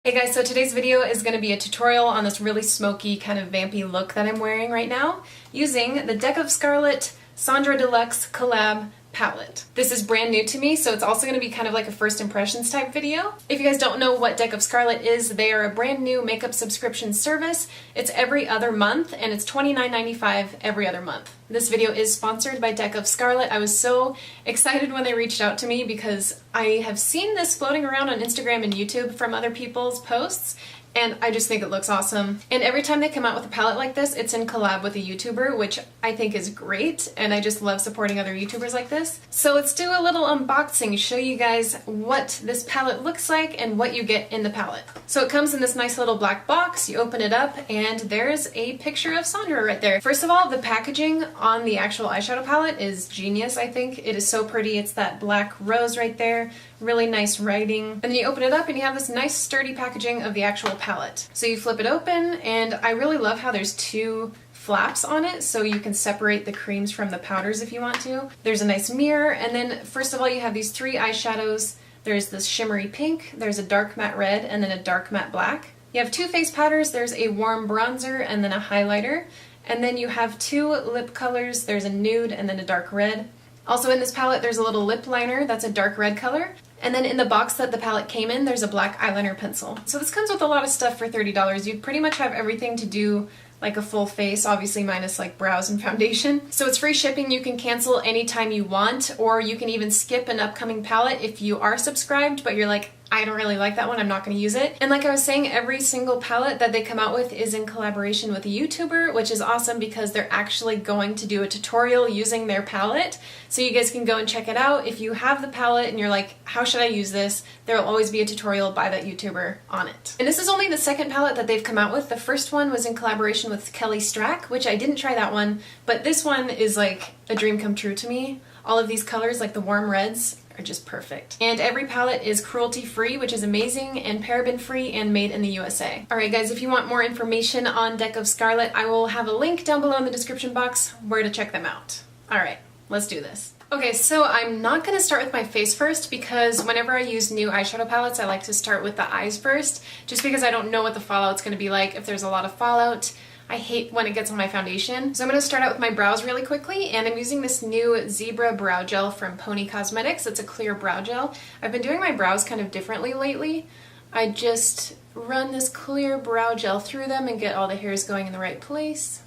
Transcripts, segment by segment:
Hey guys, so today's video is going to be a tutorial on this really smoky kind of vampy look that I'm wearing right now using the Deck of Scarlet Sandra Deluxe Collab palette. This is brand new to me, so it's also going to be kind of like a first impressions type video. If you guys don't know what Deck of Scarlet is, they are a brand new makeup subscription service. It's every other month and it's $29.95 every other month. This video is sponsored by Deck of Scarlet. I was so excited when they reached out to me because I have seen this floating around on Instagram and YouTube from other people's posts, and I just think it looks awesome. And every time they come out with a palette like this, it's in collab with a YouTuber, which I think is great, and I just love supporting other YouTubers like this. So let's do a little unboxing, show you guys what this palette looks like and what you get in the palette. So it comes in this nice little black box, you open it up, and there's a picture of Sandra right there. First of all, the packaging on the actual eyeshadow palette is genius, I think. It is so pretty. It's that black rose right there, really nice writing. And then you open it up and you have this nice sturdy packaging of the actual palette. So you flip it open, and I really love how there's two flaps on it so you can separate the creams from the powders if you want to. There's a nice mirror, and then first of all you have these three eyeshadows. There's this shimmery pink, there's a dark matte red, and then a dark matte black. You have two face powders, there's a warm bronzer and then a highlighter. And then you have two lip colors, there's a nude and then a dark red. Also in this palette there's a little lip liner that's a dark red color. And then in the box that the palette came in, there's a black eyeliner pencil. So this comes with a lot of stuff for $30. You pretty much have everything to do like a full face, obviously minus like brows and foundation. So it's free shipping. You can cancel anytime you want, or you can even skip an upcoming palette if you are subscribed, but you're like, I don't really like that one, I'm not going to use it. And like I was saying, every single palette that they come out with is in collaboration with a YouTuber, which is awesome because they're actually going to do a tutorial using their palette. So you guys can go and check it out. If you have the palette and you're like, how should I use this? There will always be a tutorial by that YouTuber on it. And this is only the second palette that they've come out with. The first one was in collaboration with Kelly Strack, which I didn't try that one, but this one is like a dream come true to me. All of these colors, like the warm reds, are just perfect. And every palette is cruelty-free, which is amazing, and paraben-free and made in the USA. Alright guys, if you want more information on Deck of Scarlet, I will have a link down below in the description box where to check them out. Alright, let's do this. Okay, so I'm not going to start with my face first because whenever I use new eyeshadow palettes, I like to start with the eyes first, just because I don't know what the fallout's going to be like. If there's a lot of fallout, I hate when it gets on my foundation. So I'm going to start out with my brows really quickly, and I'm using this new Zebra Brow Gel from Pony Cosmetics. It's a clear brow gel. I've been doing my brows kind of differently lately. I just run this clear brow gel through them and get all the hairs going in the right place.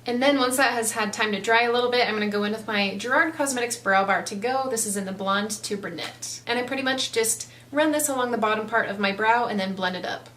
And then once that has had time to dry a little bit, I'm going to go in with my Gerard Cosmetics Brow Bar to Go. This is in the Blonde to Brunette. And I pretty much just run this along the bottom part of my brow and then blend it up.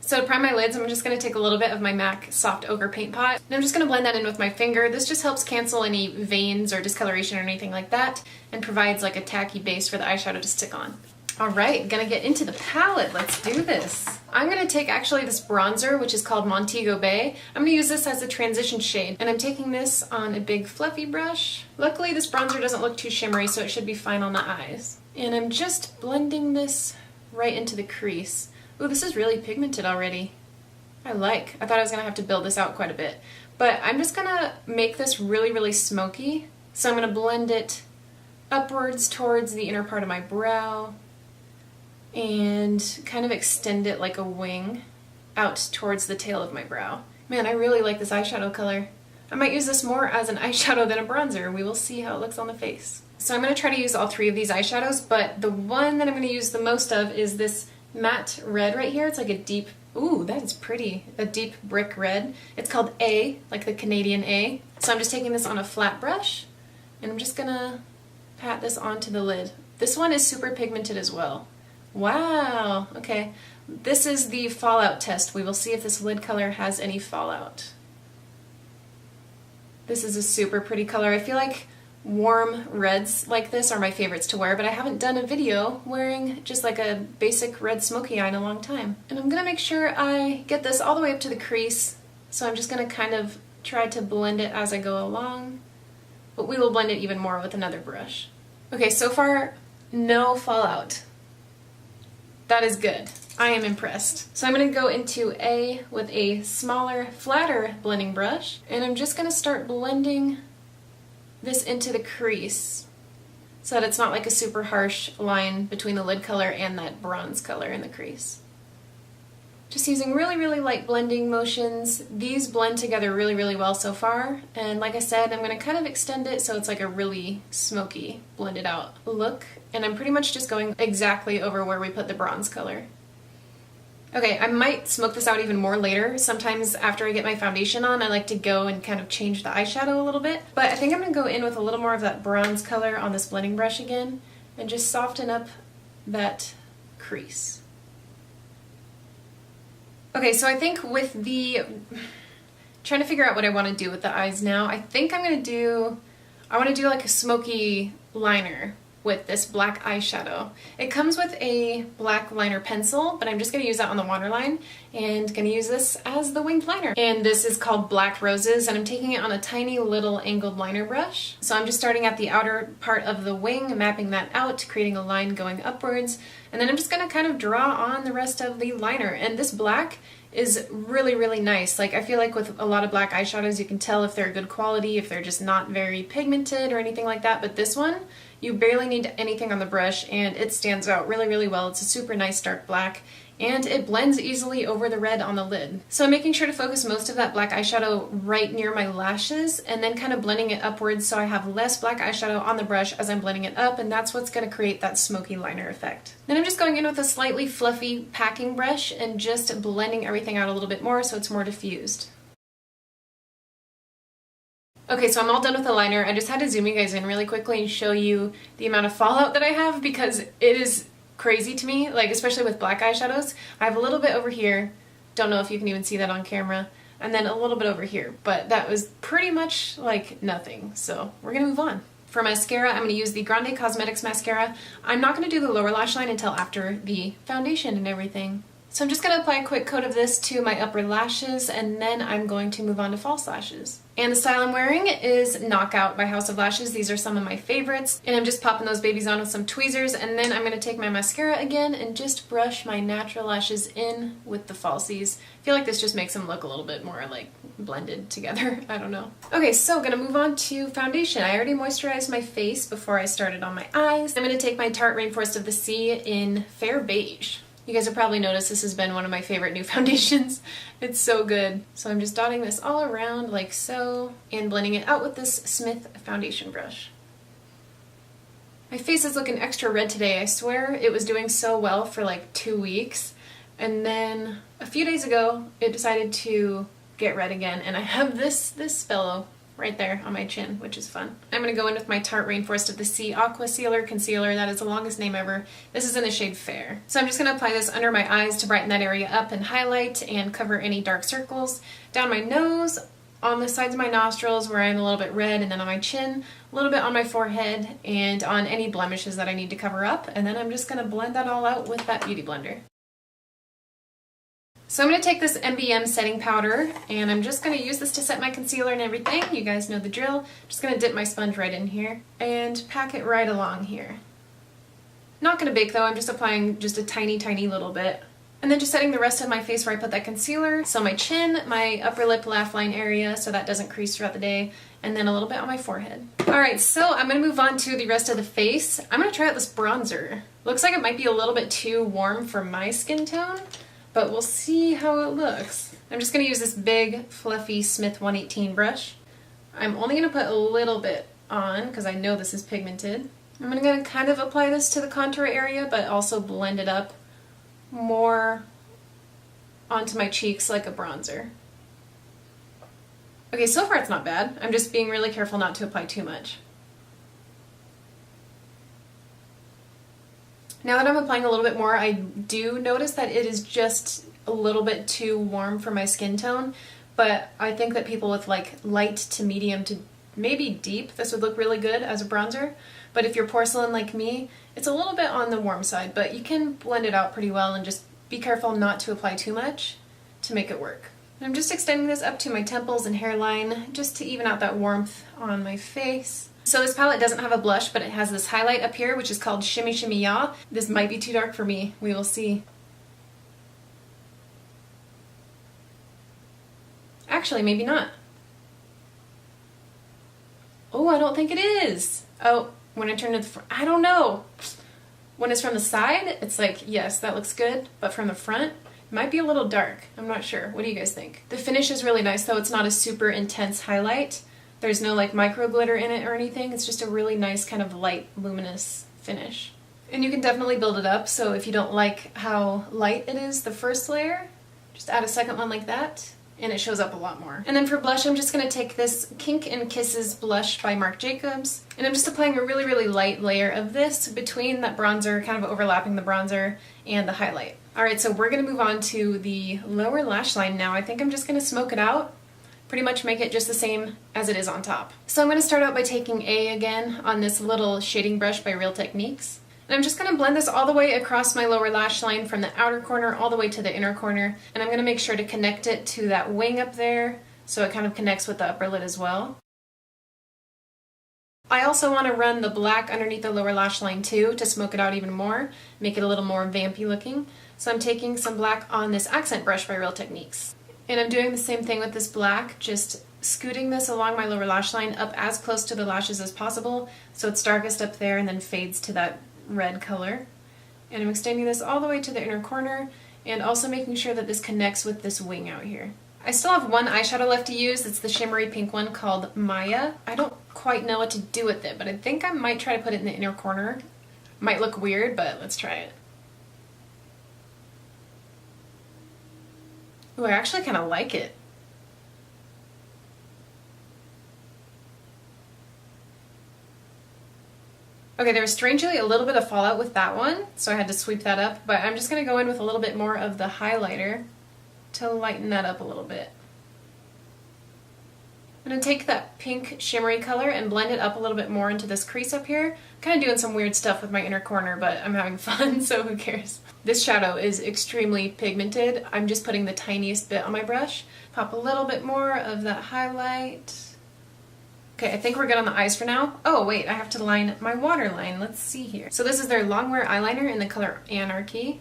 So to prime my lids, I'm just going to take a little bit of my MAC Soft Ochre Paint Pot, and I'm just going to blend that in with my finger. This just helps cancel any veins or discoloration or anything like that, and provides like a tacky base for the eyeshadow to stick on. Alright, gonna get into the palette. Let's do this. I'm going to take actually this bronzer, which is called Montego Bay. I'm going to use this as a transition shade, and I'm taking this on a big fluffy brush. Luckily this bronzer doesn't look too shimmery, so it should be fine on the eyes. And I'm just blending this right into the crease. Ooh, this is really pigmented already. I thought I was going to have to build this out quite a bit. But I'm just going to make this really, really smoky. So I'm going to blend it upwards towards the inner part of my brow and kind of extend it like a wing out towards the tail of my brow. Man, I really like this eyeshadow color. I might use this more as an eyeshadow than a bronzer. We will see how it looks on the face. So I'm going to try to use all three of these eyeshadows, but the one that I'm going to use the most of is this matte red right here. It's like a deep, ooh, that is pretty, a deep brick red. It's called A, like the Canadian A. So I'm just taking this on a flat brush, and I'm just gonna pat this onto the lid. This one is super pigmented as well. Wow, okay. This is the fallout test. We will see if this lid color has any fallout. This is a super pretty color. I feel like warm reds like this are my favorites to wear, but I haven't done a video wearing just like a basic red smoky eye in a long time. And I'm gonna make sure I get this all the way up to the crease, so I'm just gonna kind of try to blend it as I go along, but we will blend it even more with another brush. Okay, so far no fallout. That is good. I am impressed. So I'm going to go into A with a smaller, flatter blending brush, and I'm just going to start blending this into the crease. so that it's not like a super harsh line between the lid color and that bronze color in the crease. Just using really, really light blending motions. These blend together really, really well so far. And like I said, I'm going to kind of extend it so it's like a really smoky, blended out look. And I'm pretty much just going exactly over where we put the bronze color. Okay, I might smoke this out even more later. Sometimes after I get my foundation on, I like to go and kind of change the eyeshadow a little bit. But I think I'm going to go in with a little more of that bronze color on this blending brush again and just soften up that crease. Okay, so I think with the, trying to figure out what I want to do with the eyes now, I think I want to do like a smoky liner with this black eyeshadow. It comes with a black liner pencil, but I'm just going to use that on the waterline and going to use this as the winged liner. And this is called Black Roses, and I'm taking it on a tiny little angled liner brush. So I'm just starting at the outer part of the wing, mapping that out, creating a line going upwards, and then I'm just going to kind of draw on the rest of the liner. And this black is really, really nice. Like, I feel like with a lot of black eyeshadows, you can tell if they're good quality, if they're just not very pigmented or anything like that, but this one, you barely need anything on the brush and it stands out really, really well. It's a super nice dark black and it blends easily over the red on the lid. So I'm making sure to focus most of that black eyeshadow right near my lashes and then kind of blending it upwards so I have less black eyeshadow on the brush as I'm blending it up, and that's what's going to create that smoky liner effect. Then I'm just going in with a slightly fluffy packing brush and just blending everything out a little bit more so it's more diffused. Okay, so I'm all done with the liner. I just had to zoom you guys in really quickly and show you the amount of fallout that I have because it is crazy to me, like especially with black eyeshadows. I have a little bit over here, don't know if you can even see that on camera, and then a little bit over here, but that was pretty much like nothing, so we're gonna move on. For mascara, I'm going to use the Grande Cosmetics mascara. I'm not going to do the lower lash line until after the foundation and everything. So I'm just going to apply a quick coat of this to my upper lashes, and then I'm going to move on to false lashes. And the style I'm wearing is Knockout by House of Lashes. These are some of my favorites. And I'm just popping those babies on with some tweezers, and then I'm going to take my mascara again and just brush my natural lashes in with the falsies. I feel like this just makes them look a little bit more like blended together. I don't know. Okay, so gonna move on to foundation. I already moisturized my face before I started on my eyes. I'm going to take my Tarte Rainforest of the Sea in Fair Beige. You guys have probably noticed this has been one of my favorite new foundations. It's so good. So I'm just dotting this all around like so and blending it out with this Smith foundation brush. My face is looking extra red today. I swear it was doing so well for like 2 weeks, and then a few days ago it decided to get red again, and I have this fellow right there on my chin, which is fun. I'm going to go in with my Tarte Rainforest of the Sea Aqua Sealer Concealer. That is the longest name ever. This is in the shade Fair. So I'm just going to apply this under my eyes to brighten that area up and highlight and cover any dark circles. Down my nose, on the sides of my nostrils where I'm a little bit red, and then on my chin, a little bit on my forehead, and on any blemishes that I need to cover up. And then I'm just going to blend that all out with that Beauty Blender. So I'm going to take this MBM setting powder, and I'm just going to use this to set my concealer and everything. You guys know the drill. Just going to dip my sponge right in here and pack it right along here. Not going to bake though, I'm just applying just a tiny, tiny little bit. And then just setting the rest of my face where I put that concealer. So my chin, my upper lip laugh line area so that doesn't crease throughout the day, and then a little bit on my forehead. Alright, so I'm going to move on to the rest of the face. I'm going to try out this bronzer. Looks like it might be a little bit too warm for my skin tone, but we'll see how it looks. I'm just going to use this big, fluffy Smith 118 brush. I'm only going to put a little bit on because I know this is pigmented. I'm going to kind of apply this to the contour area, but also blend it up more onto my cheeks like a bronzer. Okay, so far it's not bad. I'm just being really careful not to apply too much. Now that I'm applying a little bit more, I do notice that it is just a little bit too warm for my skin tone, but I think that people with like light to medium to maybe deep, this would look really good as a bronzer. But if you're porcelain like me, it's a little bit on the warm side, but you can blend it out pretty well and just be careful not to apply too much to make it work. I'm just extending this up to my temples and hairline just to even out that warmth on my face. So this palette doesn't have a blush, but it has this highlight up here, which is called Shimmy Shimmy Ya. This might be too dark for me. We will see. Actually, maybe not. Oh, I don't think it is. Oh, When I turn to the front, I don't know. When it's from the side, it's like, yes, that looks good, but from the front, it might be a little dark. I'm not sure. What do you guys think? The finish is really nice, though. It's not a super intense highlight. There's no like micro glitter in it or anything. It's just a really nice kind of light, luminous finish. And you can definitely build it up, so if you don't like how light it is, the first layer, just add a second one like that, and it shows up a lot more. And then for blush, I'm just going to take this Kink and Kisses blush by Marc Jacobs, and I'm just applying a really, really light layer of this between that bronzer, kind of overlapping the bronzer and the highlight. Alright, so we're going to move on to the lower lash line now. I think I'm just going to smoke it out, pretty much make it just the same as it is on top. So I'm going to start out by taking A again on this little shading brush by Real Techniques. And I'm just going to blend this all the way across my lower lash line from the outer corner all the way to the inner corner. And I'm going to make sure to connect it to that wing up there so it kind of connects with the upper lid as well. I also want to run the black underneath the lower lash line too to smoke it out even more, make it a little more vampy looking. So I'm taking some black on this accent brush by Real Techniques. And I'm doing the same thing with this black, just scooting this along my lower lash line up as close to the lashes as possible so it's darkest up there and then fades to that red color. And I'm extending this all the way to the inner corner and also making sure that this connects with this wing out here. I still have one eyeshadow left to use. It's the shimmery pink one called Maya. I don't quite know what to do with it, but I think I might try to put it in the inner corner. Might look weird, but let's try it. Ooh, I actually kind of like it. Okay, there was strangely a little bit of fallout with that one, so I had to sweep that up, but I'm just going to go in with a little bit more of the highlighter to lighten that up a little bit. I'm going to take that pink shimmery color and blend it up a little bit more into this crease up here. I'm kind of doing some weird stuff with my inner corner, but I'm having fun, so who cares. This shadow is extremely pigmented. I'm just putting the tiniest bit on my brush. Pop a little bit more of that highlight. Okay, I think we're good on the eyes for now. Oh wait, I have to line my waterline. Let's see here. So this is their Longwear eyeliner in the color Anarchy.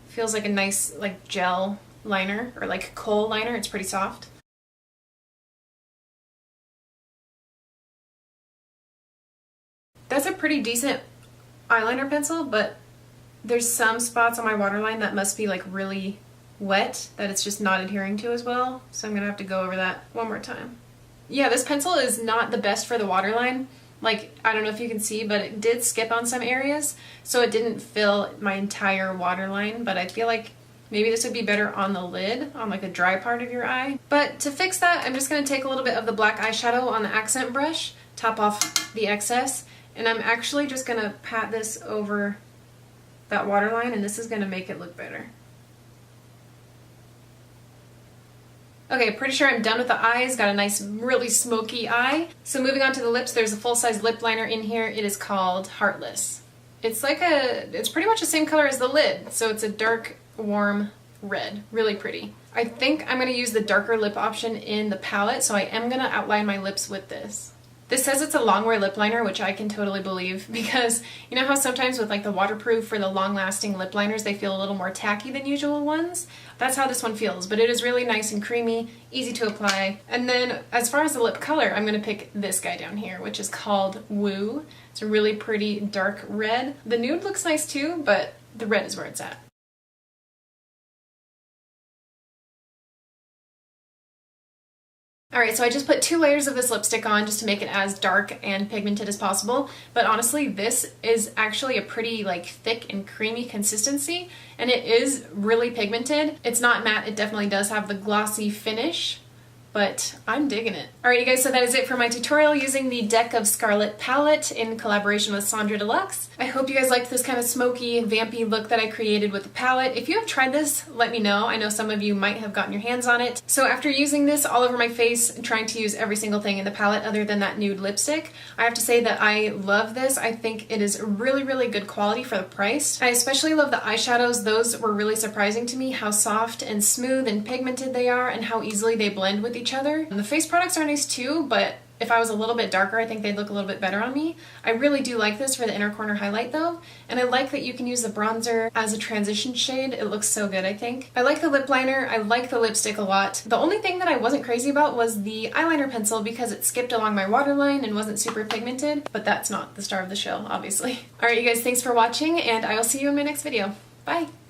Feels like a nice like gel liner or like kohl liner. It's pretty soft. That's a pretty decent eyeliner pencil, but there's some spots on my waterline that must be like really wet that it's just not adhering to as well. So I'm gonna have to go over that one more time. Yeah, this pencil is not the best for the waterline. Like, I don't know if you can see, but it did skip on some areas, so it didn't fill my entire waterline, but I feel like maybe this would be better on the lid, on like a dry part of your eye. But to fix that, I'm just going to take a little bit of the black eyeshadow on the accent brush, top off the excess, and I'm actually just going to pat this over that waterline, and this is going to make it look better. Okay, pretty sure I'm done with the eyes. Got a nice, really smoky eye. So moving on to the lips, there's a full-size lip liner in here. It is called Heartless. It's pretty much the same color as the lid, so it's a dark, warm red. Really pretty. I think I'm going to use the darker lip option in the palette, so I am going to outline my lips with this. This says it's a Longwear lip liner, which I can totally believe, because you know how sometimes with like the waterproof or the long-lasting lip liners, they feel a little more tacky than usual ones? That's how this one feels, but it is really nice and creamy, easy to apply. And then as far as the lip color, I'm going to pick this guy down here, which is called Woo. It's a really pretty dark red. The nude looks nice too, but the red is where it's at. Alright, so I just put 2 layers of this lipstick on just to make it as dark and pigmented as possible, but honestly this is actually a pretty like thick and creamy consistency, and it is really pigmented. It's not matte, it definitely does have the glossy finish, but I'm digging it. Alright you guys, so that is it for my tutorial using the Deck of Scarlet palette in collaboration with Sandra Deluxe. I hope you guys liked this kind of smoky, vampy look that I created with the palette. If you have tried this, let me know. I know some of you might have gotten your hands on it. So after using this all over my face and trying to use every single thing in the palette other than that nude lipstick, I have to say that I love this. I think it is really, really good quality for the price. I especially love the eyeshadows. Those were really surprising to me, how soft and smooth and pigmented they are and how easily they blend with each other. And the face products are nice too, but If I was a little bit darker, I think they'd look a little bit better on me. I really do like this for the inner corner highlight though, and I like that you can use the bronzer as a transition shade. It looks so good, I think. I like the lip liner, I like the lipstick a lot. The only thing that I wasn't crazy about was the eyeliner pencil because it skipped along my waterline and wasn't super pigmented, but that's not the star of the show, obviously. Alright you guys, thanks for watching, and I will see you in my next video. Bye!